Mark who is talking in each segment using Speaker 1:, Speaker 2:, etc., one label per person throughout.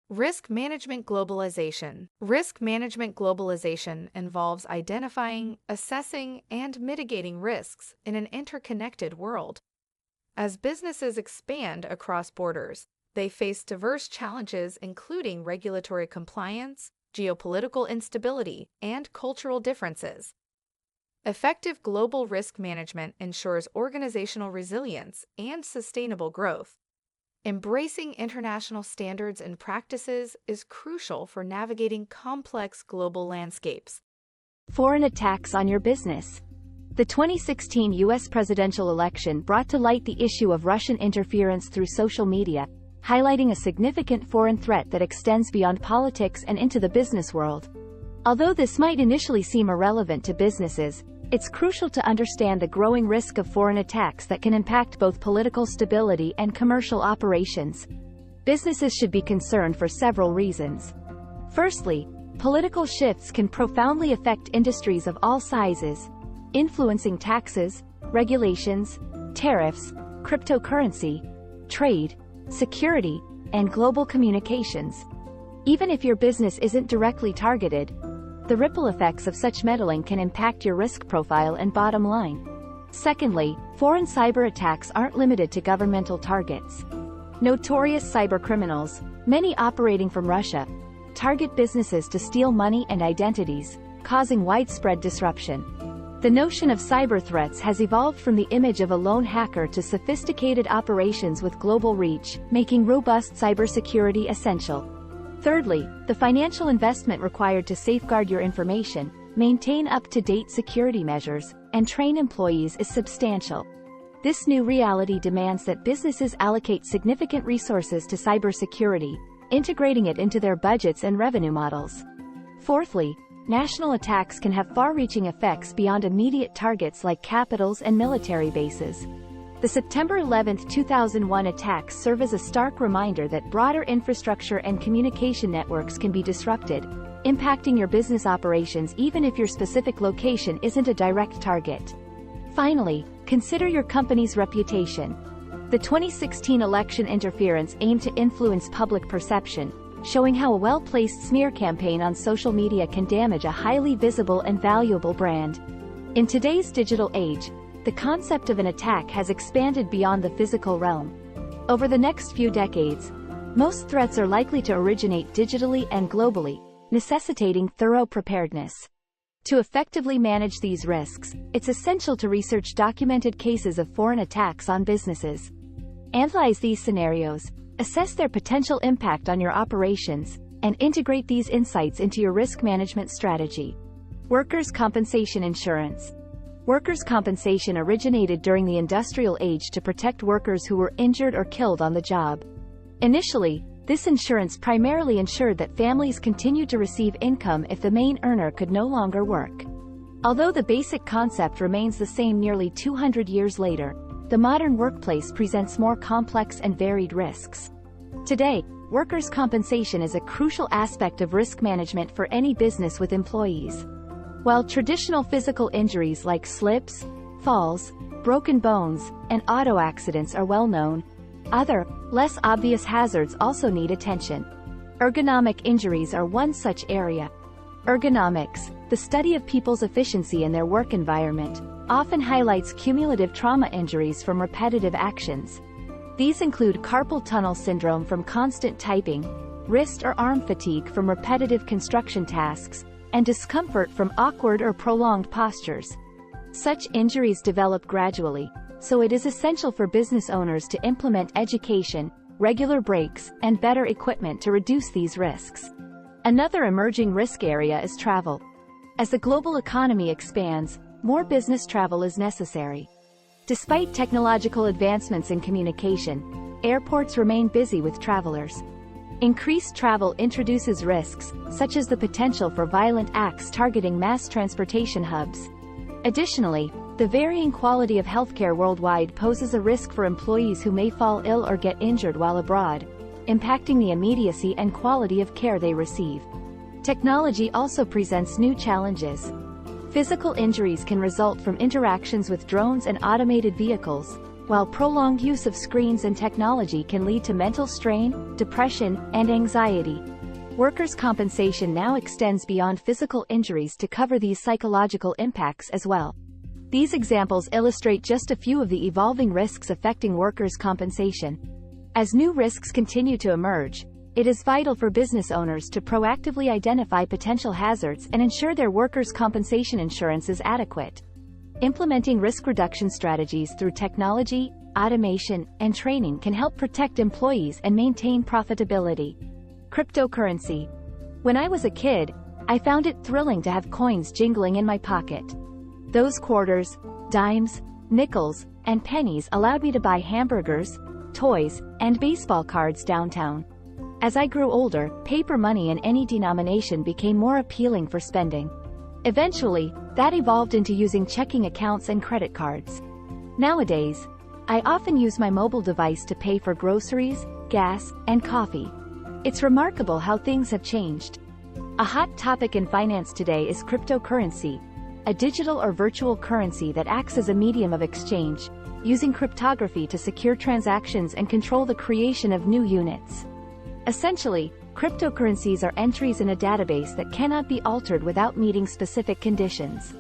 Speaker 1: Risk management globalization. Risk management globalization involves identifying, assessing, and mitigating risks in an interconnected world. As businesses expand across borders, they face diverse challenges including regulatory compliance, geopolitical instability, and cultural differences. Effective global risk management ensures organizational resilience and sustainable growth. Embracing international standards and practices is crucial for navigating complex global landscapes.
Speaker 2: Foreign attacks on your business. The 2016 U.S. presidential election brought to light the issue of Russian interference through social media, highlighting a significant foreign threat that extends beyond politics and into the business world. Although this might initially seem irrelevant to businesses, it's crucial to understand the growing risk of foreign attacks that can impact both political stability and commercial operations. Businesses should be concerned for several reasons. Firstly, political shifts can profoundly affect industries of all sizes, influencing taxes, regulations, tariffs, cryptocurrency, trade, security, and global communications. Even if your business isn't directly targeted, the ripple effects of such meddling can impact your risk profile and bottom line. Secondly, foreign cyber attacks aren't limited to governmental targets. Notorious cybercriminals, many operating from Russia, target businesses to steal money and identities, causing widespread disruption. The notion of cyber threats has evolved from the image of a lone hacker to sophisticated operations with global reach, making robust cybersecurity essential. Thirdly, the financial investment required to safeguard your information, maintain up-to-date security measures, and train employees is substantial. This new reality demands that businesses allocate significant resources to cybersecurity, integrating it into their budgets and revenue models. Fourthly, national attacks can have far-reaching effects beyond immediate targets like capitals and military bases. The September 11, 2001 attacks serve as a stark reminder that broader infrastructure and communication networks can be disrupted, impacting your business operations even if your specific location isn't a direct target. Finally, consider your company's reputation. The 2016 election interference aimed to influence public perception, showing how a well-placed smear campaign on social media can damage a highly visible and valuable brand. In today's digital age, the concept of an attack has expanded beyond the physical realm. Over the next few decades, most threats are likely to originate digitally and globally, necessitating thorough preparedness. To effectively manage these risks, it's essential to research documented cases of foreign attacks on businesses. Analyze these scenarios, assess their potential impact on your operations, and integrate these insights into your risk management strategy. Workers' compensation insurance. Workers' compensation originated during the industrial age to protect workers who were injured or killed on the job. Initially, this insurance primarily ensured that families continued to receive income if the main earner could no longer work. Although the basic concept remains the same nearly 200 years later, the modern workplace presents more complex and varied risks. Today, workers' compensation is a crucial aspect of risk management for any business with employees. While traditional physical injuries like slips, falls, broken bones, and auto accidents are well known, other, less obvious hazards also need attention. Ergonomic injuries are one such area. Ergonomics, the study of people's efficiency in their work environment, often highlights cumulative trauma injuries from repetitive actions. These include carpal tunnel syndrome from constant typing, wrist or arm fatigue from repetitive construction tasks, and discomfort from awkward or prolonged postures. Such injuries develop gradually, so it is essential for business owners to implement education, regular breaks, and better equipment to reduce these risks. Another emerging risk area is travel. As the global economy expands, more business travel is necessary. Despite technological advancements in communication, airports remain busy with travelers. Increased travel introduces risks, such as the potential for violent acts targeting mass transportation hubs. Additionally, the varying quality of healthcare worldwide poses a risk for employees who may fall ill or get injured while abroad, impacting the immediacy and quality of care they receive. Technology also presents new challenges. Physical injuries can result from interactions with drones and automated vehicles, while prolonged use of screens and technology can lead to mental strain, depression, and anxiety. Workers' compensation now extends beyond physical injuries to cover these psychological impacts as well. These examples illustrate just a few of the evolving risks affecting workers' compensation. As new risks continue to emerge, it is vital for business owners to proactively identify potential hazards and ensure their workers' compensation insurance is adequate. Implementing risk reduction strategies through technology, automation, and training can help protect employees and maintain profitability. Cryptocurrency. When I was a kid, I found it thrilling to have coins jingling in my pocket. Those quarters, dimes, nickels, and pennies allowed me to buy hamburgers, toys, and baseball cards downtown. As I grew older, paper money in any denomination became more appealing for spending. Eventually, that evolved into using checking accounts and credit cards. Nowadays, I often use my mobile device to pay for groceries, gas, and coffee. It's remarkable how things have changed. A hot topic in finance today is cryptocurrency, a digital or virtual currency that acts as a medium of exchange, using cryptography to secure transactions and control the creation of new units. Essentially, cryptocurrencies are entries in a database that cannot be altered without meeting specific conditions.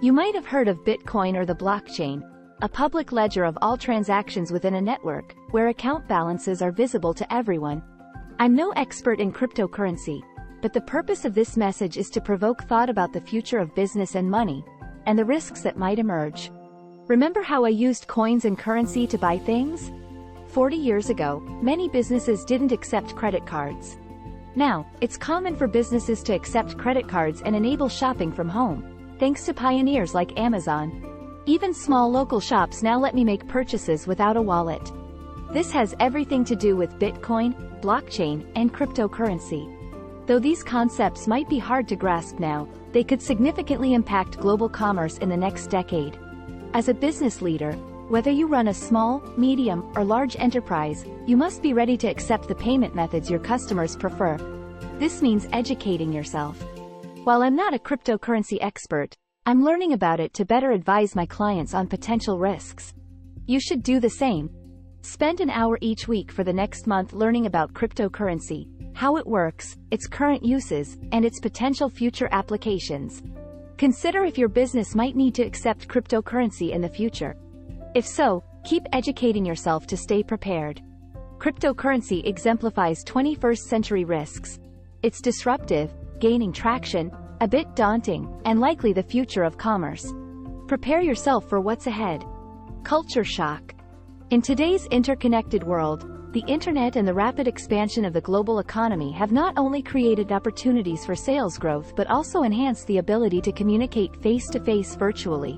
Speaker 2: You might have heard of Bitcoin or the blockchain, a public ledger of all transactions within a network, where account balances are visible to everyone. I'm no expert in cryptocurrency, but the purpose of this message is to provoke thought about the future of business and money, and the risks that might emerge. Remember how I used coins and currency to buy things? 40 years ago, many businesses didn't accept credit cards. Now, it's common for businesses to accept credit cards and enable shopping from home, thanks to pioneers like Amazon. Even small local shops now let me make purchases without a wallet. This has everything to do with Bitcoin, blockchain, and cryptocurrency. Though these concepts might be hard to grasp now, they could significantly impact global commerce in the next decade. As a business leader, whether you run a small, medium, or large enterprise, you must be ready to accept the payment methods your customers prefer. This means educating yourself. While I'm not a cryptocurrency expert, I'm learning about it to better advise my clients on potential risks. You should do the same. Spend an hour each week for the next month learning about cryptocurrency, how it works, its current uses, and its potential future applications. Consider if your business might need to accept cryptocurrency in the future. If so, keep educating yourself to stay prepared. Cryptocurrency exemplifies 21st century risks. It's disruptive, gaining traction, a bit daunting, and likely the future of commerce. Prepare yourself for what's ahead. Culture shock. In today's interconnected world, the internet and the rapid expansion of the global economy have not only created opportunities for sales growth but also enhanced the ability to communicate face-to-face virtually.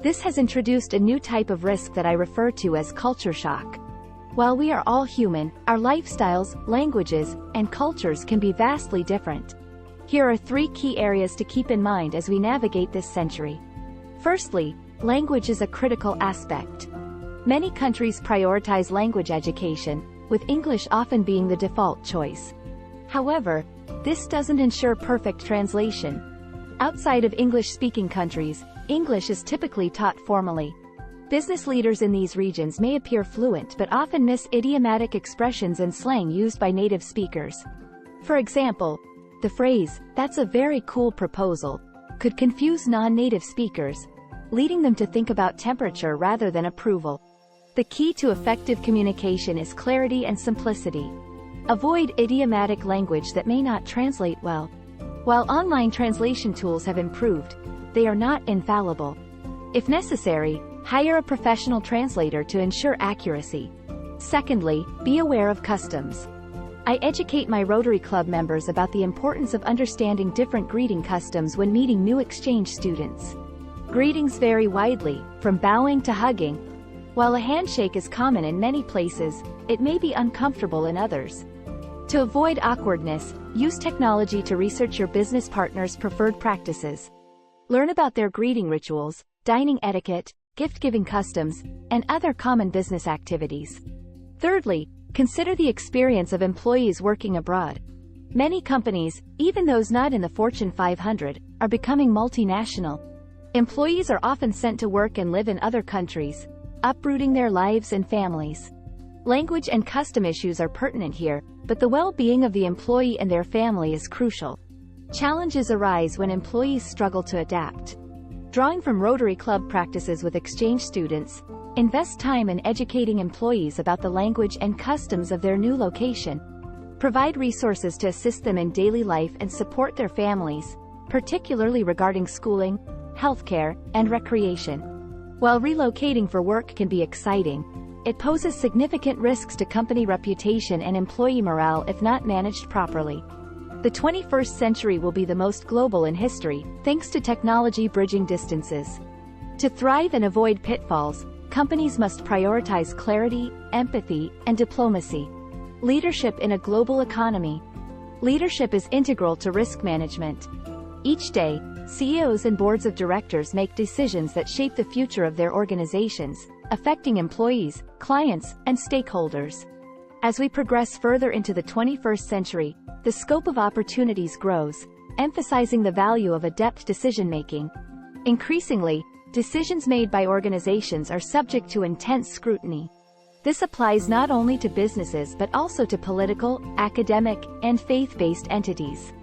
Speaker 2: This has introduced a new type of risk that I refer to as culture shock. While we are all human, our lifestyles, languages, and cultures can be vastly different. Here are 3 key areas to keep in mind as we navigate this century. Firstly, language is a critical aspect. Many countries prioritize language education, with English often being the default choice. However, this doesn't ensure perfect translation. Outside of English-speaking countries, English is typically taught formally. Business leaders in these regions may appear fluent but often miss idiomatic expressions and slang used by native speakers. For example, the phrase, "That's a very cool proposal," could confuse non-native speakers, leading them to think about temperature rather than approval. The key to effective communication is clarity and simplicity. Avoid idiomatic language that may not translate well. While online translation tools have improved, they are not infallible. If necessary, hire a professional translator to ensure accuracy. Secondly, be aware of customs. I educate my Rotary Club members about the importance of understanding different greeting customs when meeting new exchange students. Greetings vary widely, from bowing to hugging. While a handshake is common in many places, it may be uncomfortable in others. To avoid awkwardness, use technology to research your business partner's preferred practices. Learn about their greeting rituals, dining etiquette, gift-giving customs, and other common business activities. Thirdly, consider the experience of employees working abroad. Many companies, even those not in the Fortune 500, are becoming multinational. Employees are often sent to work and live in other countries. uprooting their lives and families. Language and custom issues are pertinent here, but the well-being of the employee and their family is crucial. Challenges arise when employees struggle to adapt. Drawing from Rotary Club practices with exchange students, invest time in educating employees about the language and customs of their new location. Provide resources to assist them in daily life and support their families, particularly regarding schooling, healthcare, and recreation. While relocating for work can be exciting, it poses significant risks to company reputation and employee morale if not managed properly. The 21st century will be the most global in history, thanks to technology bridging distances. To thrive and avoid pitfalls, companies must prioritize clarity, empathy, and diplomacy. Leadership in a global economy. Leadership is integral to risk management. Each day, CEOs and boards of directors make decisions that shape the future of their organizations, affecting employees, clients, and stakeholders. As we progress further into the 21st century, the scope of opportunities grows, emphasizing the value of adept decision-making. Increasingly, decisions made by organizations are subject to intense scrutiny. This applies not only to businesses but also to political, academic, and faith-based entities.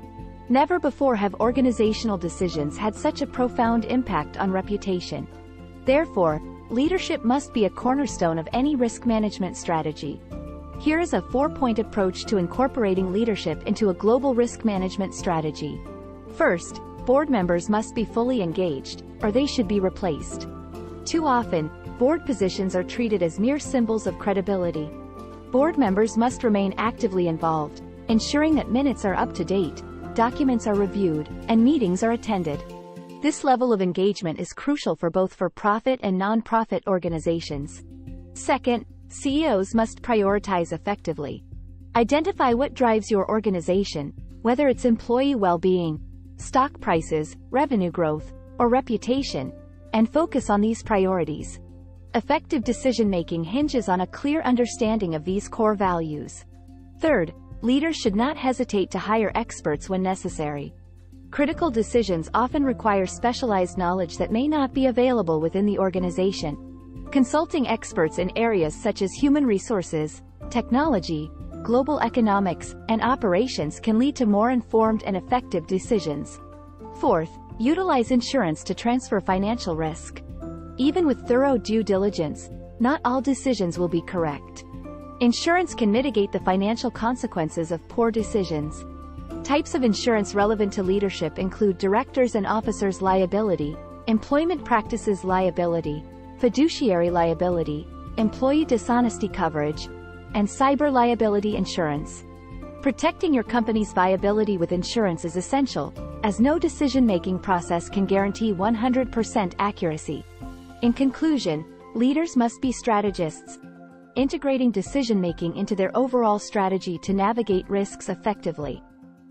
Speaker 2: Never before have organizational decisions had such a profound impact on reputation. Therefore, leadership must be a cornerstone of any risk management strategy. Here is a 4-point approach to incorporating leadership into a global risk management strategy. First, board members must be fully engaged, or they should be replaced. Too often, board positions are treated as mere symbols of credibility. Board members must remain actively involved, ensuring that minutes are up to date, documents are reviewed, and meetings are attended. This level of engagement is crucial for both for-profit and non-profit organizations. Second, CEOs must prioritize effectively. Identify what drives your organization, whether it's employee well-being, stock prices, revenue growth, or reputation, and focus on these priorities. Effective decision-making hinges on a clear understanding of these core values. Third, leaders should not hesitate to hire experts when necessary. Critical decisions often require specialized knowledge that may not be available within the organization. Consulting experts in areas such as human resources, technology, global economics, and operations can lead to more informed and effective decisions. Fourth, utilize insurance to transfer financial risk. Even with thorough due diligence, not all decisions will be correct. Insurance can mitigate the financial consequences of poor decisions. Types of insurance relevant to leadership include directors and officers liability, employment practices liability, fiduciary liability, employee dishonesty coverage, and cyber liability insurance. Protecting your company's viability with insurance is essential, as no decision-making process can guarantee 100% accuracy. In conclusion, leaders must be strategists, integrating decision-making into their overall strategy to navigate risks effectively.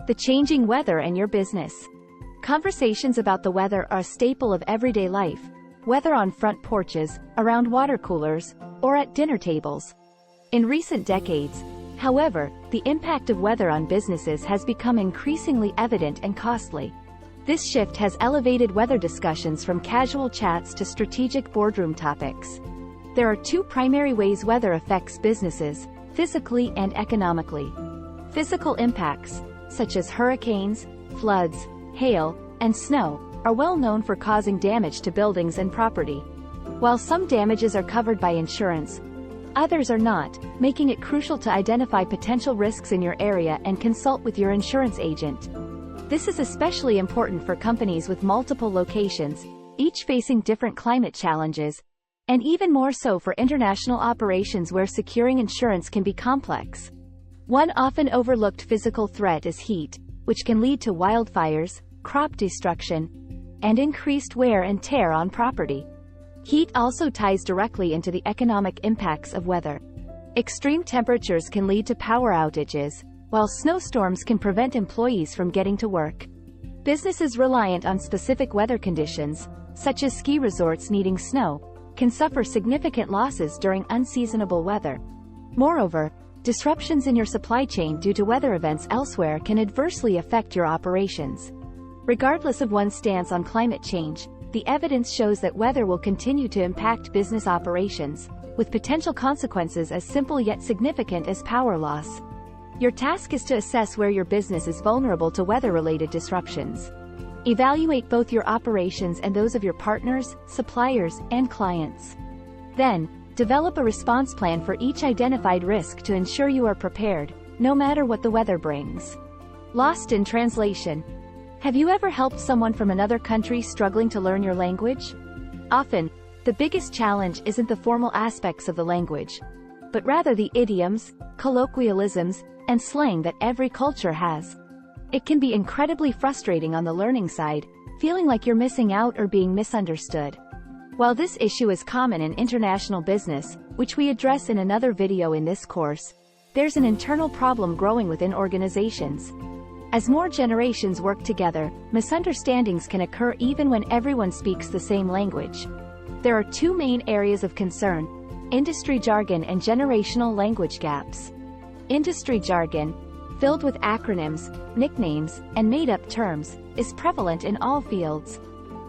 Speaker 2: The changing weather and your business. Conversations about the weather are a staple of everyday life, whether on front porches, around water coolers, or at dinner tables. In recent decades, however, the impact of weather on businesses has become increasingly evident and costly. This shift has elevated weather discussions from casual chats to strategic boardroom topics. There are two primary ways weather affects businesses, physically and economically. Physical impacts, such as hurricanes, floods, hail, and snow, are well known for causing damage to buildings and property. While some damages are covered by insurance, others are not, making it crucial to identify potential risks in your area and consult with your insurance agent. This is especially important for companies with multiple locations, each facing different climate challenges, and even more so for international operations where securing insurance can be complex. One often overlooked physical threat is heat, which can lead to wildfires, crop destruction, and increased wear and tear on property. Heat also ties directly into the economic impacts of weather. Extreme temperatures can lead to power outages, while snowstorms can prevent employees from getting to work. Businesses reliant on specific weather conditions, such as ski resorts needing snow, can suffer significant losses during unseasonable weather. Moreover, disruptions in your supply chain due to weather events elsewhere can adversely affect your operations. Regardless of one's stance on climate change, the evidence shows that weather will continue to impact business operations, with potential consequences as simple yet significant as power loss. Your task is to assess where your business is vulnerable to weather-related disruptions. Evaluate both your operations and those of your partners, suppliers, and clients. Then, develop a response plan for each identified risk to ensure you are prepared, no matter what the weather brings. Lost in translation. Have you ever helped someone from another country struggling to learn your language? Often, the biggest challenge isn't the formal aspects of the language, but rather the idioms, colloquialisms, and slang that every culture has. It can be incredibly frustrating on the learning side, feeling like you're missing out or being misunderstood. While this issue is common in international business, which we address in another video in this course, there's an internal problem growing within organizations. As more generations work together, misunderstandings can occur even when everyone speaks the same language. There are two main areas of concern: industry jargon and generational language gaps. Industry jargon, filled with acronyms, nicknames, and made-up terms, is prevalent in all fields.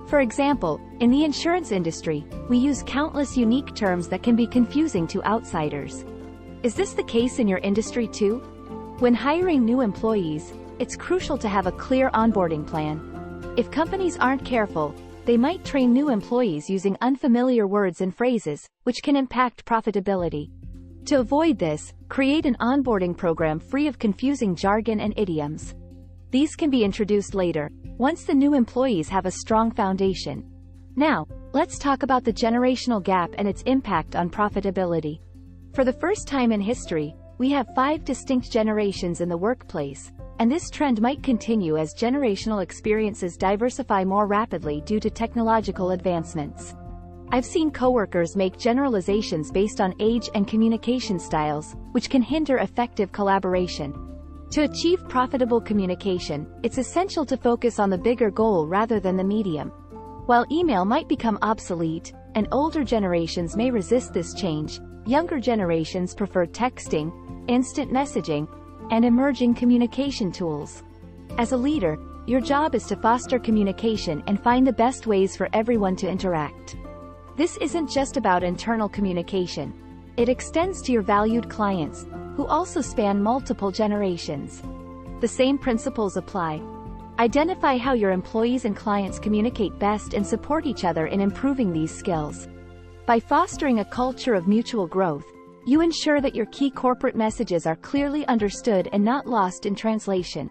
Speaker 2: For example, in the insurance industry, we use countless unique terms that can be confusing to outsiders. Is this the case in your industry too? When hiring new employees, it's crucial to have a clear onboarding plan. If companies aren't careful, they might train new employees using unfamiliar words and phrases, which can impact profitability. To avoid this, create an onboarding program free of confusing jargon and idioms. These can be introduced later, once the new employees have a strong foundation. Now, let's talk about the generational gap and its impact on profitability. For the first time in history, we have 5 distinct generations in the workplace, and this trend might continue as generational experiences diversify more rapidly due to technological advancements. I've seen coworkers make generalizations based on age and communication styles, which can hinder effective collaboration. To achieve profitable communication, it's essential to focus on the bigger goal rather than the medium. While email might become obsolete, and older generations may resist this change, younger generations prefer texting, instant messaging, and emerging communication tools. As a leader, your job is to foster communication and find the best ways for everyone to interact. This isn't just about internal communication. It extends to your valued clients, who also span multiple generations. The same principles apply. Identify how your employees and clients communicate best and support each other in improving these skills. By fostering a culture of mutual growth, you ensure that your key corporate messages are clearly understood and not lost in translation.